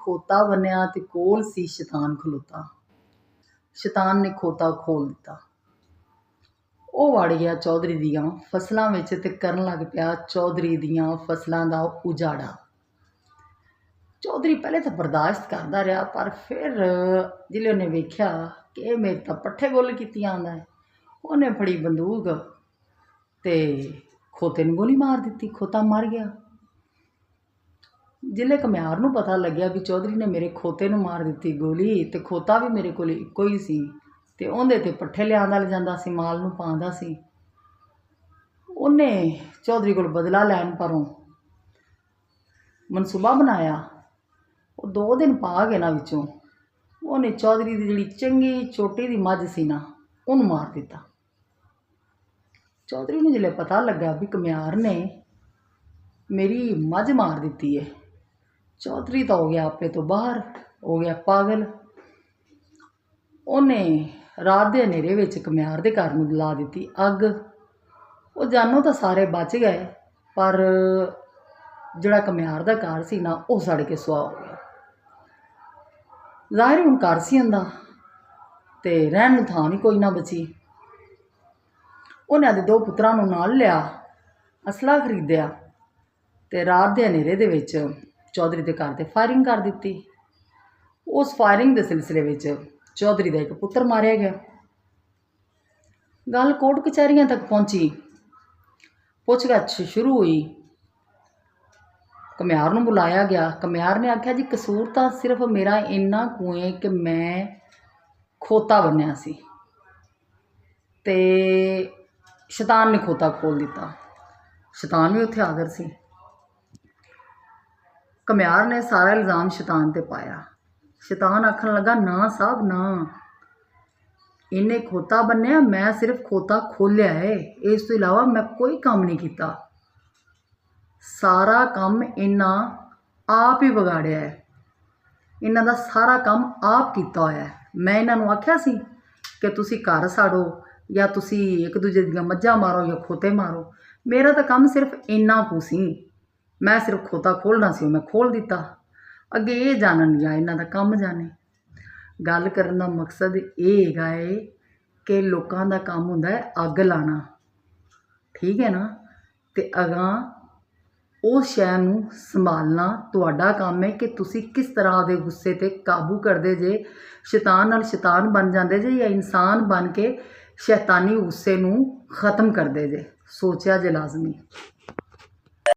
खोता बन्निया ते कोल सी शैतान खलोता। शैतान ने खोता खोल दिता। ਉਹ ਵੜ ਗਿਆ ਚੌਧਰੀ ਦੀਆਂ ਫਸਲਾਂ ਵਿੱਚ ਤੇ ਕਰਨ ਲੱਗ ਪਿਆ ਚੌਧਰੀ ਦੀਆਂ ਫਸਲਾਂ ਦਾ ਉਜਾੜਾ। ਚੌਧਰੀ ਪਹਿਲੇ ਤਾਂ ਬਰਦਾਸ਼ਤ ਕਰਦਾ ਰਿਹਾ, ਪਰ ਫਿਰ ਜਿਲੇ ਉਹਨੇ ਵੇਖਿਆ ਕਿ ਇਹ ਮੇਰੇ ਤਾਂ ਪੱਠੇ ਗੁੱਲ ਕੀਤੀਆਂ ਆਉਂਦਾ ਹੈ, ਉਹਨੇ ਫੜੀ ਬੰਦੂਕ ਤੇ ਖੋਤੇ ਨੂੰ ਗੋਲੀ ਮਾਰ ਦਿੱਤੀ। ਖੋਤਾ ਮਰ ਗਿਆ। ਜਿਲੇ ਘੁਮਿਆਰ ਨੂੰ ਪਤਾ ਲੱਗਿਆ ਵੀ ਚੌਧਰੀ ਨੇ ਮੇਰੇ ਖੋਤੇ ਨੂੰ ਮਾਰ ਦਿੱਤੀ ਗੋਲੀ, ਤੇ ਖੋਤਾ ਵੀ ਮੇਰੇ ਕੋਲ ਇੱਕੋ ਹੀ ਸੀ ਤੇ ਉਹਦੇ ਤੇ ਪੱਠੇ ਲਿਆਂਦਾ ਲਿਜਾਂਦਾ ਸੀ, ਮਾਲ ਨੂੰ ਪਾਉਂਦਾ ਸੀ, ਉਹਨੇ ਚੌਧਰੀ ਕੋਲ ਬਦਲਾ ਲੈਣ ਪਰੋਂ ਮਨਸੂਬਾ ਬਣਾਇਆ। ਉਹ 2 ਦਿਨ ਪਾ ਕੇ ਨਾ ਵਿੱਚੋਂ ਉਹਨੇ ਚੌਧਰੀ ਦੀ ਜਿਹੜੀ ਚੰਗੀ ਚੋਟੀ ਦੀ ਮੱਝ ਸੀ ਨਾ, ਉਹਨੂੰ ਮਾਰ ਦਿੱਤਾ। ਚੌਧਰੀ ਨੂੰ ਜਿਲੇ ਪਤਾ ਲੱਗਾ ਵੀ ਘੁਮਿਆਰ ਨੇ ਮੇਰੀ ਮੱਝ ਮਾਰ ਦਿੱਤੀ ਹੈ, ਚੌਧਰੀ ਤਾਂ ਹੋ ਗਿਆ ਆਪੇ ਤੋਂ ਬਾਹਰ, ਹੋ ਗਿਆ ਪਾਗਲ। ਉਹਨੇ ਰਾਤ ਦੇ ਹਨੇਰੇ ਵਿੱਚ ਘੁਮਿਆਰ ਦੇ ਘਰ ਨੂੰ ਲਾ ਦਿੱਤੀ ਅੱਗ। ਉਹ ਜਾਨੋਂ ਤਾਂ ਸਾਰੇ ਬਚ ਗਏ, ਪਰ ਜਿਹੜਾ ਘੁਮਿਆਰ ਦਾ ਘਰ ਸੀ ਨਾ, ਉਹ ਸੜ ਕੇ ਸੁਆਹ ਹੋ ਗਿਆ। ਜ਼ਾਹਿਰ ਹੁਣ ਘਰ ਸੀ ਉਹਦਾ ਤੇ ਰਹਿਣ ਨੂੰ ਥਾਂ ਵੀ ਕੋਈ ਨਾ ਬਚੀ। ਉਹਨੇ ਆਪਦੇ 2 ਪੁੱਤਰਾਂ ਨੂੰ ਨਾਲ ਲਿਆ, ਅਸਲਾ ਖਰੀਦਿਆ ਤੇ ਰਾਤ ਦੇ ਹਨੇਰੇ ਦੇ ਵਿੱਚ ਚੌਧਰੀ ਦੇ ਘਰ 'ਤੇ ਫਾਇਰਿੰਗ ਕਰ ਦਿੱਤੀ। ਉਸ ਫਾਇਰਿੰਗ ਦੇ ਸਿਲਸਿਲੇ ਵਿੱਚ ਚੌਧਰੀ ਦਾ ਇੱਕ ਪੁੱਤਰ ਮਾਰਿਆ ਗਿਆ। ਗੱਲ ਕੋਰਟ ਕਚਹਿਰੀਆਂ ਤੱਕ ਪਹੁੰਚੀ। ਪੁੱਛਗਿੱਛ ਸ਼ੁਰੂ ਹੋਈ। ਘੁਮਿਆਰ ਨੂੰ ਬੁਲਾਇਆ ਗਿਆ। ਘੁਮਿਆਰ ਨੇ ਆਖਿਆ, ਜੀ ਕਸੂਰ ਤਾਂ ਸਿਰਫ ਮੇਰਾ ਇੰਨਾ ਕੁ ਹੈ ਕਿ ਮੈਂ ਖੋਤਾ ਬੰਨਿਆ ਸੀ ਤੇ ਸ਼ੈਤਾਨ ਨੇ ਖੋਤਾ ਖੋਲ ਦਿੱਤਾ। ਸ਼ੈਤਾਨ ਵੀ ਉੱਥੇ ਹਾਜ਼ਰ ਸੀ। ਘੁਮਿਆਰ ਨੇ ਸਾਰਾ ਇਲਜ਼ਾਮ ਸ਼ੈਤਾਨ 'ਤੇ ਪਾਇਆ। ਸ਼ੈਤਾਨ ਆਖਣ ਲੱਗਾ, ਨਾ ਸਾਹਿਬ ਨਾ, ਇਹਨੇ ਖੋਤਾ ਬੰਨਿਆ, ਮੈਂ ਸਿਰਫ ਖੋਤਾ ਖੋਲ੍ਹਿਆ ਹੈ, ਇਸ ਤੋਂ ਇਲਾਵਾ ਮੈਂ ਕੋਈ ਕੰਮ ਨਹੀਂ ਕੀਤਾ। ਸਾਰਾ ਕੰਮ ਇਹਨਾਂ ਆਪ ਹੀ ਵਿਗਾੜਿਆ ਹੈ, ਇਹਨਾਂ ਦਾ ਸਾਰਾ ਕੰਮ ਆਪ ਕੀਤਾ ਹੋਇਆ ਹੈ। ਮੈਂ ਇਹਨਾਂ ਨੂੰ ਆਖਿਆ ਸੀ ਕਿ ਤੁਸੀਂ ਘਰ ਸਾੜੋ ਜਾਂ ਤੁਸੀਂ ਇੱਕ ਦੂਜੇ ਦੀਆਂ ਮੱਝਾਂ ਮਾਰੋ ਜਾਂ ਖੋਤੇ ਮਾਰੋ, ਮੇਰਾ ਤਾਂ ਕੰਮ ਸਿਰਫ ਇੰਨਾ ਕੁ ਸੀ, ਮੈਂ ਸਿਰਫ ਖੋਤਾ ਖੋਲ੍ਹਣਾ ਸੀ, ਮੈਂ ਖੋਲ੍ਹ ਦਿੱਤਾ। ਅੱਗੇ ਇਹ ਜਾਣਨ ਜਾਂ ਇਹਨਾਂ ਦਾ ਕੰਮ ਜਾਣੇ। ਗੱਲ ਕਰਨ ਦਾ ਮਕਸਦ ਇਹ ਹੈਗਾ ਹੈ ਕਿ ਲੋਕਾਂ ਦਾ ਕੰਮ ਹੁੰਦਾ ਹੈ ਅੱਗ ਲਾਉਣਾ, ਠੀਕ ਹੈ ਨਾ, ਅਤੇ ਅਗਾਂਹ ਉਸ ਸ਼ੈ ਨੂੰ ਸੰਭਾਲਣਾ ਤੁਹਾਡਾ ਕੰਮ ਹੈ ਕਿ ਤੁਸੀਂ ਕਿਸ ਤਰ੍ਹਾਂ ਦੇ ਗੁੱਸੇ 'ਤੇ ਕਾਬੂ ਕਰਦੇ ਜੇ, ਸ਼ੈਤਾਨ ਨਾਲ ਸ਼ੈਤਾਨ ਬਣ ਜਾਂਦੇ ਜੇ ਜਾਂ ਇਨਸਾਨ ਬਣ ਕੇ ਸ਼ੈਤਾਨੀ ਗੁੱਸੇ ਨੂੰ ਖ਼ਤਮ ਕਰਦੇ ਜੇ। ਸੋਚਿਆ ਜੇ ਲਾਜ਼ਮੀ।